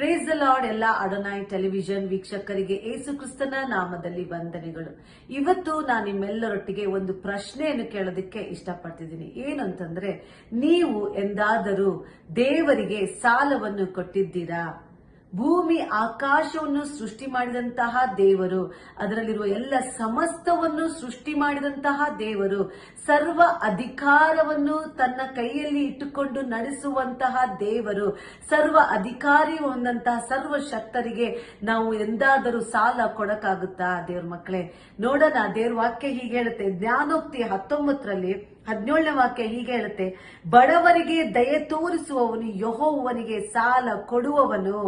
Praise the lord ಎಲ್ಲ ಅಡೋನಾಯ್ television ವೀಕ್ಷಕರಿಗೆ ಯೇಸು ಕ್ರಿಸ್ತನ ನಾಮದಲ್ಲಿ ವಂದನೆಗಳು. ಇವತ್ತು ನಾನು ನಿಮ್ಮೆಲ್ಲರೊಟ್ಟಿಗೆ ಒಂದು ಪ್ರಶ್ನೆಯನ್ನು ಕೇಳೋದಕ್ಕೆ ಇಷ್ಟಪಡ್ತಿದ್ದೀನಿ. ಏನಂತಂದ್ರೆ, ನೀವು ಎಂದಾದರೂ ದೇವರಿಗೆ ಸಾಲವನ್ನು ಕೊಟ್ಟಿದ್ದೀರಾ? ಭೂಮಿ ಆಕಾಶವನ್ನು ಸೃಷ್ಟಿ ಮಾಡಿದಂತಹ ದೇವರು, ಅದರಲ್ಲಿರುವ ಎಲ್ಲ ಸಮಸ್ತವನ್ನು ಸೃಷ್ಟಿ ಮಾಡಿದಂತಹ ದೇವರು, ಸರ್ವ ಅಧಿಕಾರವನ್ನು ತನ್ನ ಕೈಯಲ್ಲಿ ಇಟ್ಟುಕೊಂಡು ನಡೆಸುವಂತಹ ದೇವರು, ಸರ್ವ ಅಧಿಕಾರಿ ಹೊಂದಂತಹ ಸರ್ವ ಶಕ್ತರಿಗೆ ನಾವು ಎಂದಾದರೂ ಸಾಲ ಕೊಡಕ್ಕಾಗುತ್ತಾ? ದೇವ್ರ ಮಕ್ಕಳೇ, ನೋಡೋಣ. ದೇವ್ರ ವಾಕ್ಯ ಹೀಗೆ ಹೇಳುತ್ತೆ, ಜ್ಞಾನೋಕ್ತಿ 19ರಲ್ಲಿ 17ನೇ ವಾಕ್ಯ ಹೀಗೆ ಹೇಳುತ್ತೆ, ಬಡವರಿಗೆ ದಯೆ ತೋರಿಸುವವನು ಯೆಹೋವನಿಗೆ ಸಾಲ ಕೊಡುವವನು.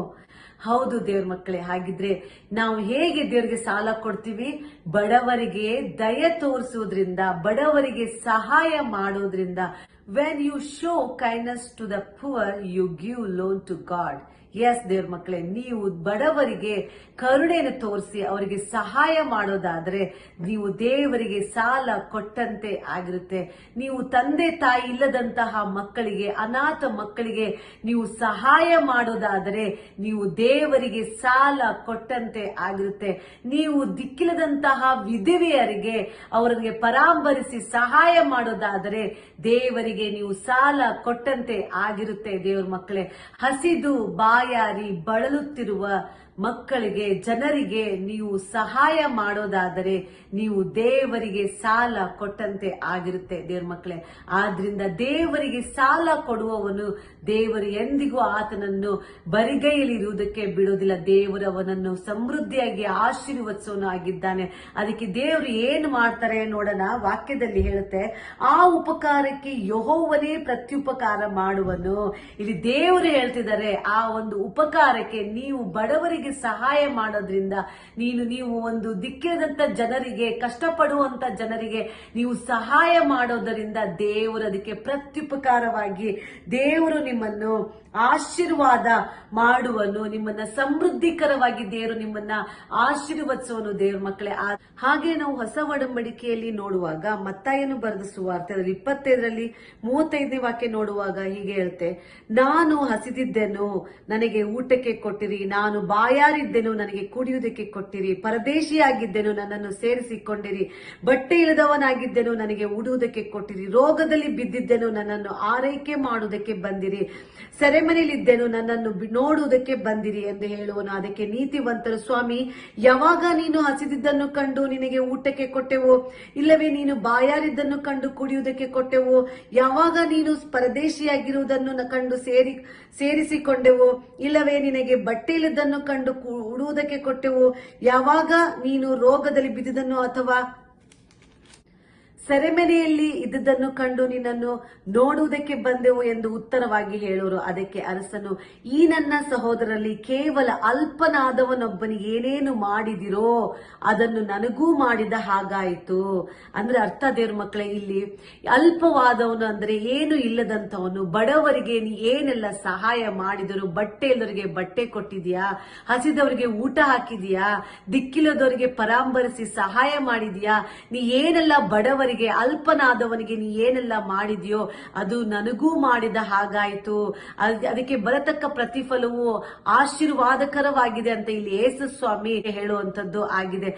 ಹೌದು ದೇವ್ರ ಮಕ್ಕಳೇ, ಹಾಗಿದ್ರೆ ನಾವು ಹೇಗೆ ದೇವರಿಗೆ ಸಾಲ ಕೊಡ್ತೀವಿ? ಬಡವರಿಗೆ ದಯೆ ತೋರಿಸುವುದರಿಂದ, ಬಡವರಿಗೆ ಸಹಾಯ ಮಾಡೋದ್ರಿಂದ. When you show kindness to the poor, you give loan to God. Yes ದೇವ್ರ ಮಕ್ಕಳೇ, ನೀವು ಬಡವರಿಗೆ ಕರುಣೆಯನ್ನು ತೋರಿಸಿ ಅವರಿಗೆ ಸಹಾಯ ಮಾಡೋದಾದ್ರೆ ನೀವು ದೇವರಿಗೆ ಸಾಲ ಕೊಟ್ಟಂತೆ ಆಗಿರುತ್ತೆ. ನೀವು ತಂದೆ ತಾಯಿ ಇಲ್ಲದಂತಹ ಮಕ್ಕಳಿಗೆ, ಅನಾಥ ಮಕ್ಕಳಿಗೆ ನೀವು ಸಹಾಯ ಮಾಡೋದಾದರೆ ನೀವು ದೇವರಿಗೆ ಸಾಲ ಕೊಟ್ಟಂತೆ ಆಗಿರುತ್ತೆ. ನೀವು ದಿಕ್ಕಿಲ್ಲದಂತಹ ವಿಧವೆಯರಿಗೆ ಅವರಿಗೆ ಪರಾಂಬರಿಸಿ ಸಹಾಯ ಮಾಡೋದಾದರೆ ದೇವರಿಗೆ ನೀವು ಸಾಲ ಕೊಟ್ಟಂತೆ ಆಗಿರುತ್ತೆ. ದೇವ್ರ ಮಕ್ಕಳೇ, ಹಸಿದು ಬಾಯಾರಿ ಬಳಲುತ್ತಿರುವ ಮಕ್ಕಳಿಗೆ, ಜನರಿಗೆ ನೀವು ಸಹಾಯ ಮಾಡೋದಾದರೆ ನೀವು ದೇವರಿಗೆ ಸಾಲ ಕೊಟ್ಟಂತೆ ಆಗಿರುತ್ತೆ. ದೇವ್ರ ಮಕ್ಕಳೇ, ಆದ್ರಿಂದ ದೇವರಿಗೆ ಸಾಲ ಕೊಡುವವನು ದೇವರು ಎಂದಿಗೂ ಆತನನ್ನು ಬರಿಗೈಯಲ್ಲಿರುವುದಕ್ಕೆ ಬಿಡುವುದಿಲ್ಲ. ದೇವರು ಅವನನ್ನು ಸಮೃದ್ಧಿಯಾಗಿ ಆಶೀರ್ವದಿಸೋನು ಆಗಿದ್ದಾನೆ. ಅದಕ್ಕೆ ದೇವರು ಏನು ಮಾಡ್ತಾರೆ ನೋಡೋಣ. ವಾಕ್ಯದಲ್ಲಿ ಹೇಳುತ್ತೆ, ಆ ಉಪಕಾರಕ್ಕೆ ಯೆಹೋವನೇ ಪ್ರತ್ಯುಪಕಾರ ಮಾಡುವನು. ಇಲ್ಲಿ ದೇವರು ಹೇಳ್ತಿದ್ದಾರೆ, ಆ ಒಂದು ಉಪಕಾರಕ್ಕೆ ನೀವು ಬಡವರಿಗೆ ಸಹಾಯ ಮಾಡೋದ್ರಿಂದ, ನೀವು ಒಂದು ದಿಕ್ಕಿಲ್ಲದಂತ ಜನರಿಗೆ, ಕಷ್ಟಪಡುವಂತ ಜನರಿಗೆ ನೀವು ಸಹಾಯ ಮಾಡೋದರಿಂದ ದೇವರು ಅದಕ್ಕೆ ಪ್ರತ್ಯುಪಕಾರವಾಗಿ ದೇವರು ನಿಮ್ಮನ್ನು ಆಶೀರ್ವಾದ ಮಾಡುವನು. ನಿಮ್ಮನ್ನ ಸಮೃದ್ಧಿಕರವಾಗಿ ದೇವರು ನಿಮ್ಮನ್ನ ಆಶೀರ್ವದಿಸುವನು. ದೇವ್ರ ಮಕ್ಕಳೇ, ಹಾಗೆ ನಾವು ಹೊಸ ಒಡಂಬಡಿಕೆಯಲ್ಲಿ ನೋಡುವಾಗ, ಮತ್ತಾಯನು ಬರೆದ ಸುವಾರ್ತೆ 25ರಲ್ಲಿ 35ನೇ ವಾಕ್ಯ ನೋಡುವಾಗ ಹೀಗೆ ಹೇಳುತ್ತೆ, ನಾನು ಹಸಿದಿದ್ದೆನು, ನನಗೆ ಊಟಕ್ಕೆ ಕೊಟ್ಟಿರಿ, ನಾನು ಬಾಯಾರಿದ್ದೆನು, ನನಗೆ ಕುಡಿಯುವುದಕ್ಕೆ ಕೊಟ್ಟಿರಿ, ಪರದೇಶಿಯಾಗಿದ್ದೆನು, ನನ್ನನ್ನು ಸೇರಿಸಿಕೊಂಡಿರಿ, ಬಟ್ಟೆ ಇಲ್ಲದವನಾಗಿದ್ದೆನು, ನನಗೆ ಉಡುವುದಕ್ಕೆ ಕೊಟ್ಟಿರಿ, ರೋಗದಲ್ಲಿ ಬಿದ್ದಿದ್ದೆನು, ನನ್ನನ್ನು ಆರೈಕೆ ಮಾಡುವುದಕ್ಕೆ ಬಂದಿರಿ, ಸೆರೆಮನೆಯಲ್ಲಿದ್ದೆನು, ನನ್ನನ್ನು ನೋಡುವುದಕ್ಕೆ ಬಂದಿರಿ ಎಂದು ಹೇಳುವನು. ಅದಕ್ಕೆ ನೀತಿವಂತರು, ಸ್ವಾಮಿ, ಯಾವಾಗ ನೀನು ಹಸಿದಿದ್ದನ್ನು ಕಂಡು ನಿನಗೆ ಊಟಕ್ಕೆ ಕೊಟ್ಟೆವು? ಇಲ್ಲವೇ ನೀನು ಬಾಯಾರಿದ್ದನ್ನು ಕಂಡು ಕುಡಿಯುವುದಕ್ಕೆ ಕೊಟ್ಟೆವು? ಯಾವಾಗ ನೀನು ಪರದೇಶಿಯಾಗಿರುವುದನ್ನು ಕಂಡು ಸೇರಿಸಿಕೊಂಡೆವು? ಇಲ್ಲವೇ ನಿನಗೆ ಬಟ್ಟೆ ಇಲ್ಲದನ್ನು ಕಂಡು ಉಡುವುದಕ್ಕೆ ಕೊಟ್ಟೆವು? ಯಾವಾಗ ನೀನು ರೋಗದಲ್ಲಿ ಬಿದ್ದುದನ್ನು ಅಥವಾ ಸೆರೆಮನೆಯಲ್ಲಿ ಇದ್ದುದನ್ನು ಕಂಡು ನಿನ್ನನ್ನು ನೋಡುವುದಕ್ಕೆ ಬಂದೆವು ಎಂದು ಉತ್ತರವಾಗಿ ಹೇಳೋರು. ಅದಕ್ಕೆ ಅರಸನು, ಈ ನನ್ನ ಸಹೋದರರಲ್ಲಿ ಕೇವಲ ಅಲ್ಪನಾದವನೊಬ್ಬನಿಗೆ ಏನೇನು ಮಾಡಿದಿರೋ ಅದನ್ನು ನನಗೂ ಮಾಡಿದ ಹಾಗಾಯಿತು. ಅಂದ್ರೆ ಅರ್ಥ ದೇವ್ರ ಮಕ್ಕಳೇ, ಇಲ್ಲಿ ಅಲ್ಪವಾದವನು ಅಂದ್ರೆ ಏನು ಇಲ್ಲದಂತವನು. ಬಡವರಿಗೆ ನೀ ಏನೆಲ್ಲ ಸಹಾಯ ಮಾಡಿದರು? ಬಟ್ಟೆ ಇಲ್ಲದವರಿಗೆ ಬಟ್ಟೆ ಕೊಟ್ಟಿದ್ಯಾ? ಹಸಿದವರಿಗೆ ಊಟ ಹಾಕಿದ್ಯಾ? ದಿಕ್ಕಿಲ್ಲದವರಿಗೆ ಪರಾಂಬರಿಸಿ ಸಹಾಯ ಮಾಡಿದ್ಯಾ? ನೀ ಏನೆಲ್ಲ ಬಡವರಿಗೆ, ಅಲ್ಪನಾದವನಿಗೆ ನೀ ಏನೆಲ್ಲ ಮಾಡಿದ್ಯೋ ಅದು ನನಗೂ ಮಾಡಿದ ಹಾಗಾಯಿತು. ಅದಕ್ಕೆ ಬರತಕ್ಕ ಪ್ರತಿಫಲವು ಆಶೀರ್ವಾದಕರವಾಗಿದೆ ಅಂತ ಇಲ್ಲಿ ಯೇಸು ಸ್ವಾಮಿ ಹೇಳುವಂತದ್ದು ಆಗಿದೆ.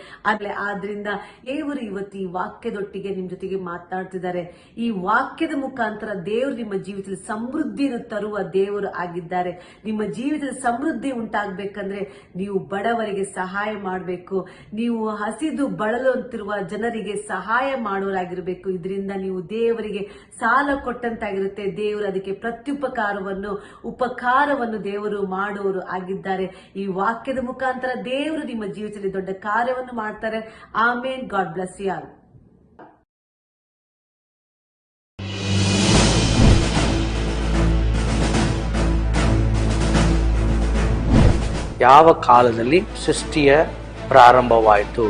ಆದ್ರಿಂದ ದೇವರು ಇವತ್ತು ಈ ವಾಕ್ಯದೊಟ್ಟಿಗೆ ನಿಮ್ ಜೊತೆಗೆ ಮಾತನಾಡ್ತಿದ್ದಾರೆ. ಈ ವಾಕ್ಯದ ಮುಖಾಂತರ ದೇವರು ನಿಮ್ಮ ಜೀವಿತದಲ್ಲಿ ಸಮೃದ್ಧಿಯನ್ನು ತರುವ ದೇವರು ಆಗಿದ್ದಾರೆ. ನಿಮ್ಮ ಜೀವಿತದಲ್ಲಿ ಸಮೃದ್ಧಿ ಉಂಟಾಗಬೇಕಂದ್ರೆ ನೀವು ಬಡವರಿಗೆ ಸಹಾಯ ಮಾಡಬೇಕು. ನೀವು ಹಸಿದು ಬಳಲುತ್ತಿರುವ ಜನರಿಗೆ ಸಹಾಯ ಮಾಡೋರಾಗಿರ್ಬೇಕು. ಇದರಿಂದ ನೀವು ದೇವರಿಗೆ ಸಾಲ ಕೊಟ್ಟಂತಾಗಿರುತ್ತೆ. ದೇವರು ಅದಕ್ಕೆ ಪ್ರತ್ಯುಪಕಾರವನ್ನು, ಉಪಕಾರವನ್ನು ದೇವರು ಮಾಡುವವರು ಆಗಿದ್ದಾರೆ. ಈ ವಾಕ್ಯದ ಮುಖಾಂತರ ದೇವರು ನಿಮ್ಮ ಜೀವಿತದಲ್ಲಿ ದೊಡ್ಡ ಕಾರ್ಯವನ್ನು ಮಾಡ್ತಾರೆ. Amen. God bless you all. ಯಾವ ಕಾಲದಲ್ಲಿ ಸೃಷ್ಟಿಯ ಪ್ರಾರಂಭವಾಯಿತು?